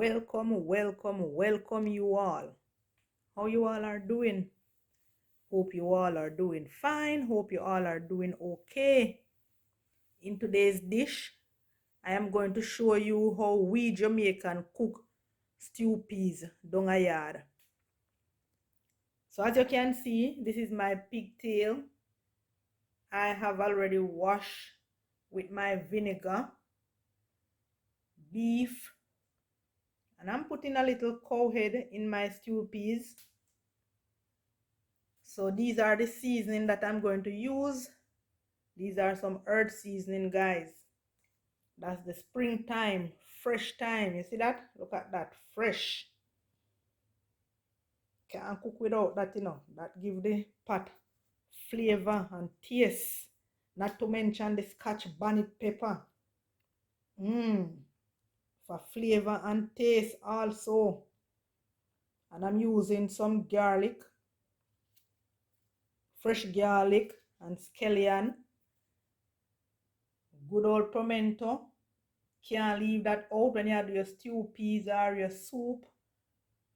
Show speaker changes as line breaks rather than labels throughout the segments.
Welcome you all. How you all are doing? Hope you all are doing fine. Hope you all are doing okay. In today's dish, I am going to show you how we Jamaican cook stew peas down a yard. So as you can see, this is my pigtail. I have already washed with my vinegar, beef, and I'm putting a little cow head in my stew peas. So these are the seasoning that I'm going to use. These are some earth seasoning, guys. That's the springtime, fresh time. You see that? Look at that, fresh. Can't cook without that, you know. That give the pot flavor and taste. Not to mention the Scotch bonnet pepper. For flavor and taste also. And I'm using some garlic, fresh garlic and scallion. Good old pimento. Can't leave that out when you do your stew peas or your soup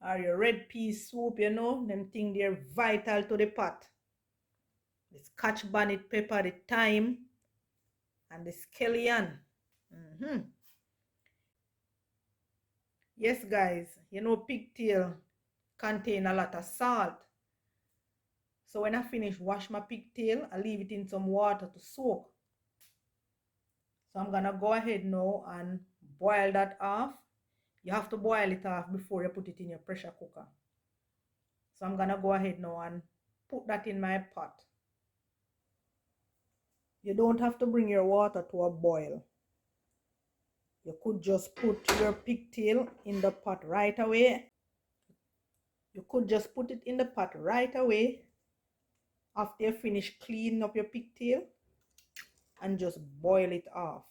or your red pea soup, you know. Them things, they're vital to the pot. The Scotch bonnet pepper, the thyme, and the scallion. Yes, guys, you know pigtail contain a lot of salt. So when I finish wash my pigtail, I leave it in some water to soak. So I'm gonna go ahead now and boil that off. You have to boil it off before you put it in your pressure cooker. So I'm gonna go ahead now and put that in my pot. You don't have to bring your water to a boil. You could just put your pigtail in the pot right away. You could just put it in the pot right away after you finish cleaning up your pigtail and just boil it off.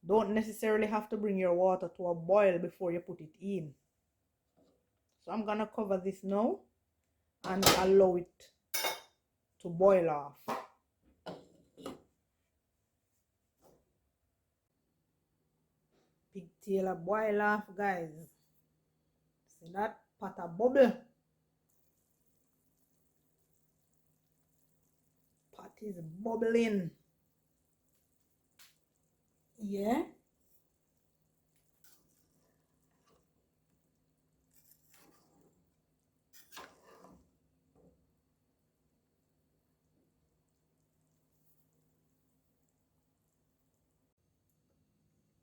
Don't necessarily have to bring your water to a boil before you put it in. So I'm gonna cover this now and allow it to boil off. Pigtail a boil off, guys. See that? Pot a bubble. Pot is bubbling. Yeah.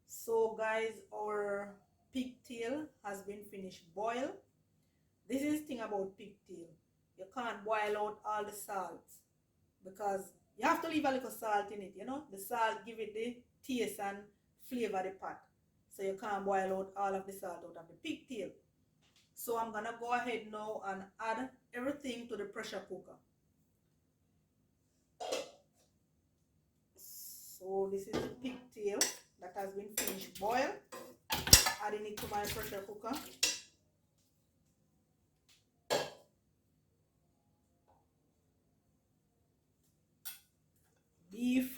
So guys, our pigtail has been finished boil. This is the thing about pigtail. You can't boil out all the salt because you have to leave a little salt in it, you know. The salt give it the taste and flavor the pot. So you can't boil out all of the salt out of the pigtail. So I'm gonna go ahead now and add everything to the pressure cooker. So this is the pigtail that has been finished boil. Adding it to my pressure cooker. Beef,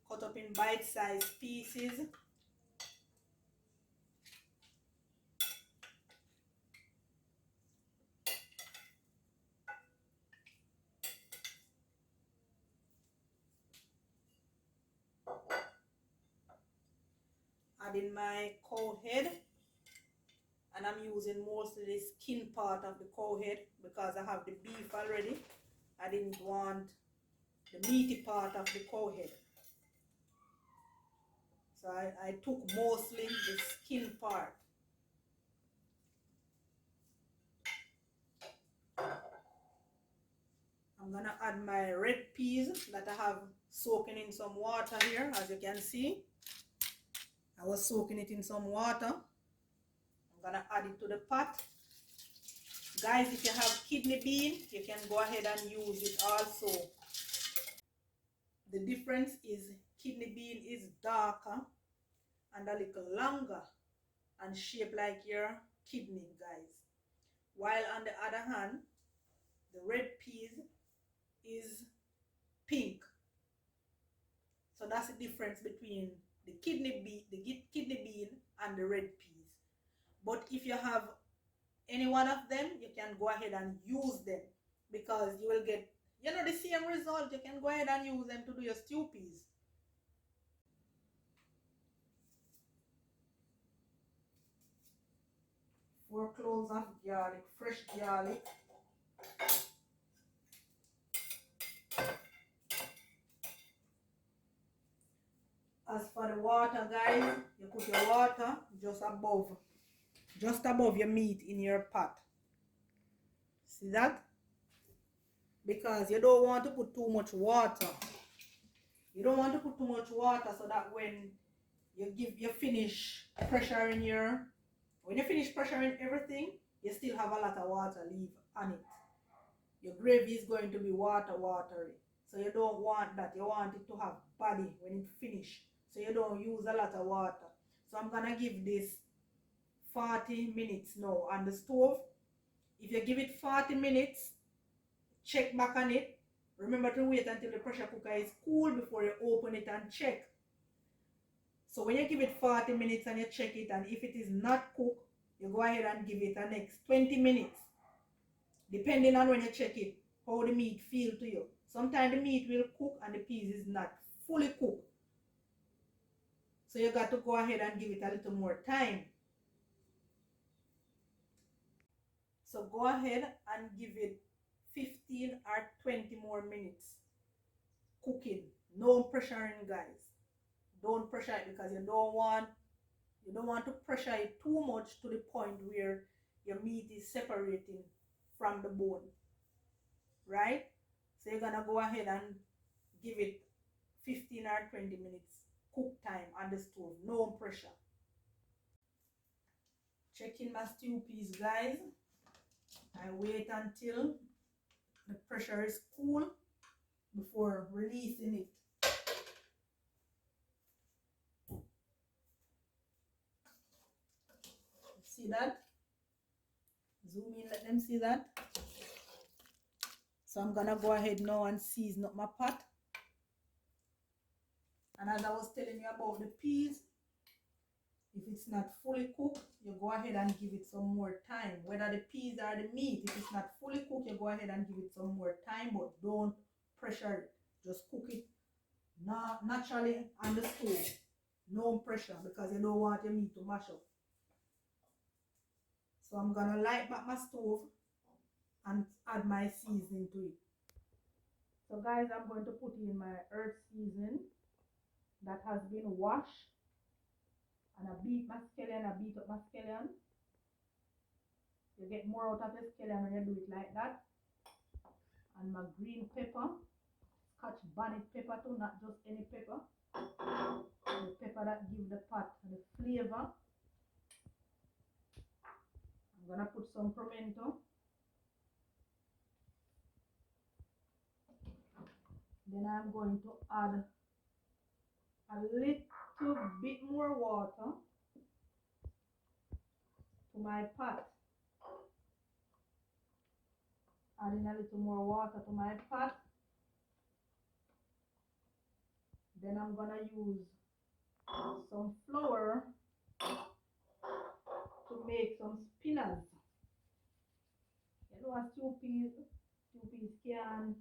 cut up in bite-sized pieces. Adding my cow head, and I'm using mostly the skin part of the cow head because I have the beef already. I didn't want the meaty part of the cow head, so I took mostly the skin part. I'm gonna add my red peas that I have soaking in some water here. As you can see, I was soaking it in some water. I'm gonna add it to the pot. Guys, if you have kidney bean, you can go ahead and use it also. The difference is kidney bean is darker and a little longer and shaped like your kidney, guys. While on the other hand, the red peas is pink. So that's the difference between the kidney bean and the red peas. But if you have any one of them, you can go ahead and use them, because you will get, you know, the same result. You can go ahead and use them to do your stew peas. 4 cloves of garlic, fresh garlic. As for the water, guys, you put your water just above your meat in your pot. See that? Because you don't want to put too much water. You don't want to put too much water, so that when you finish pressuring everything, you still have a lot of water leave on it. Your gravy is going to be watery. So you don't want that. You want it to have body when it finish. So you don't use a lot of water. So I'm gonna give this 40 minutes now on the stove. If you give it 40 minutes, check back on it. Remember to wait until the pressure cooker is cool before you open it and check. So when you give it 40 minutes and you check it, and if it is not cooked, you go ahead and give it the next 20 minutes. Depending on when you check it, how the meat feel to you. Sometimes the meat will cook and the peas is not fully cooked. So you got to go ahead and give it a little more time. So go ahead and give it 15 or 20 more minutes cooking. No pressuring, guys. Don't pressure it, because you don't want to pressure it too much to the point where your meat is separating from the bone. Right? So you're gonna go ahead and give it 15 or 20 minutes cook time on the stove. No pressure. Checking my stew peas, guys. I wait until the pressure is cool before releasing it. See that? Zoom in, let them see that. So I'm gonna go ahead now and season up my pot. And as I was telling you about the peas, if it's not fully cooked, you go ahead and give it some more time. Whether the peas or the meat, if it's not fully cooked, you go ahead and give it some more time, but don't pressure it. Just cook it naturally on the stove. No pressure, because you don't want your meat to mash up. So I'm gonna light back my stove and add my seasoning to it. So guys, I'm going to put in my earth seasoning that has been washed. And I beat up my scallion. You get more out of the scallion when you do it like that. And my green pepper, Scotch bonnet pepper too, not just any pepper. The pepper that gives the pot the flavor. I'm gonna put some pimento. Then I'm going to add a little bit more water to my pot. Adding a little more water to my pot. Then I'm gonna use some flour to make some spinners. You know, a stew peas can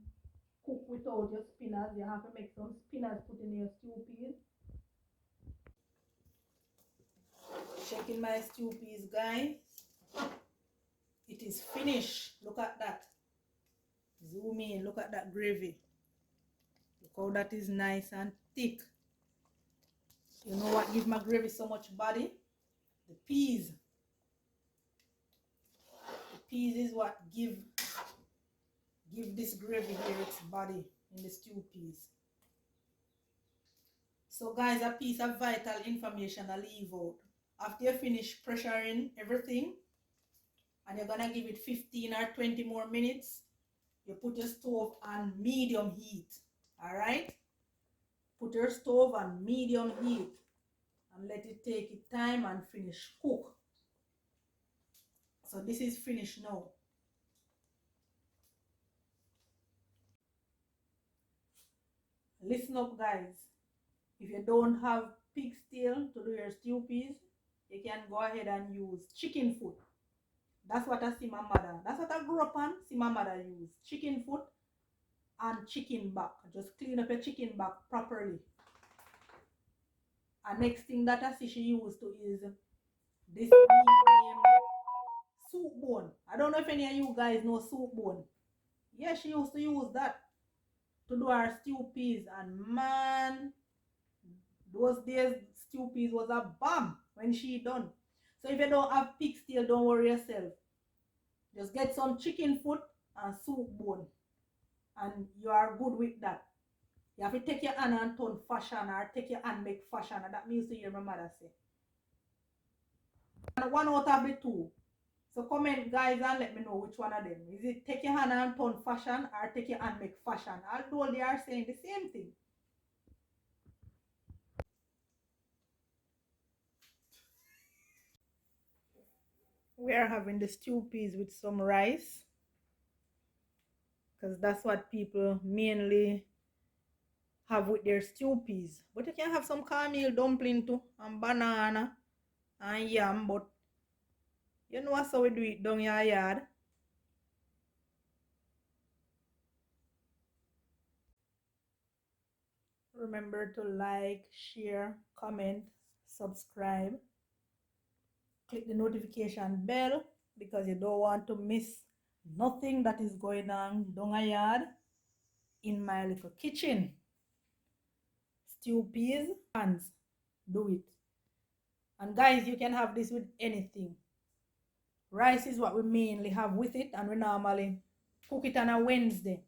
cook without your spinners. You have to make some spinners put in your stew peas. Checking my stew peas, guys. It is finished. Look at that. Zoom in. Look at that gravy. Look how that is nice and thick. You know what gives my gravy so much body? The peas. The peas is what give this gravy here its body in the stew peas. So guys, a piece of vital information I leave out. After you finish pressuring everything, and you're gonna give it 15 or 20 more minutes, you put your stove on medium heat. Alright? Put your stove on medium heat and let it take its time and finish cook. So this is finished now. Listen up, guys. If you don't have pigtail to do your stew peas, you can go ahead and use chicken foot. That's what I see my mother. That's what I grew up on. See my mother use chicken foot and chicken back. Just clean up your chicken back properly. And next thing that I see she used to is this named soup bone. I don't know if any of you guys know soup bone. Yeah, she used to use that to do our stew peas, and man, those days stew peas was a bomb when she done. So if you don't have pigtail, don't worry yourself. Just get some chicken foot and soup bone, and you are good with that. You have to take your hand and turn fashion, or take your hand make fashion, and that means to hear my mother say. And one out of the two. So comment guys and let me know which one of them. Is it take your hand and turn fashion, or take your hand make fashion? Although they are saying the same thing. We are having the stew peas with some rice, because that's what people mainly have with their stew peas. But you can have some cornmeal dumpling too, and banana and yam, but you know how we do it down your yard. Remember to like, share, comment, subscribe. Click the notification bell because you don't want to miss nothing that is going on down a yard in my little kitchen. Stew peas, hands, do it. And guys, you can have this with anything. Rice is what we mainly have with it, and we normally cook it on a Wednesday.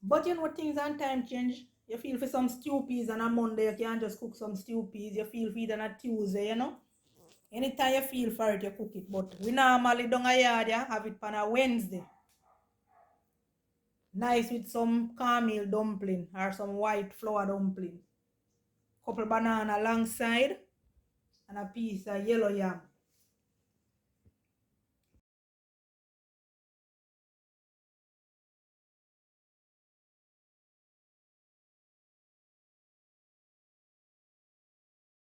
But you know, things and time change. You feel for some stew peas on a Monday, you can't just cook some stew peas. You feel for it on a Tuesday, you know. Anytime you feel for it, you cook it. But we normally down a yard, yeah, have it on a Wednesday. Nice with some cornmeal dumpling or some white flour dumpling. Couple banana alongside and a piece of yellow yam.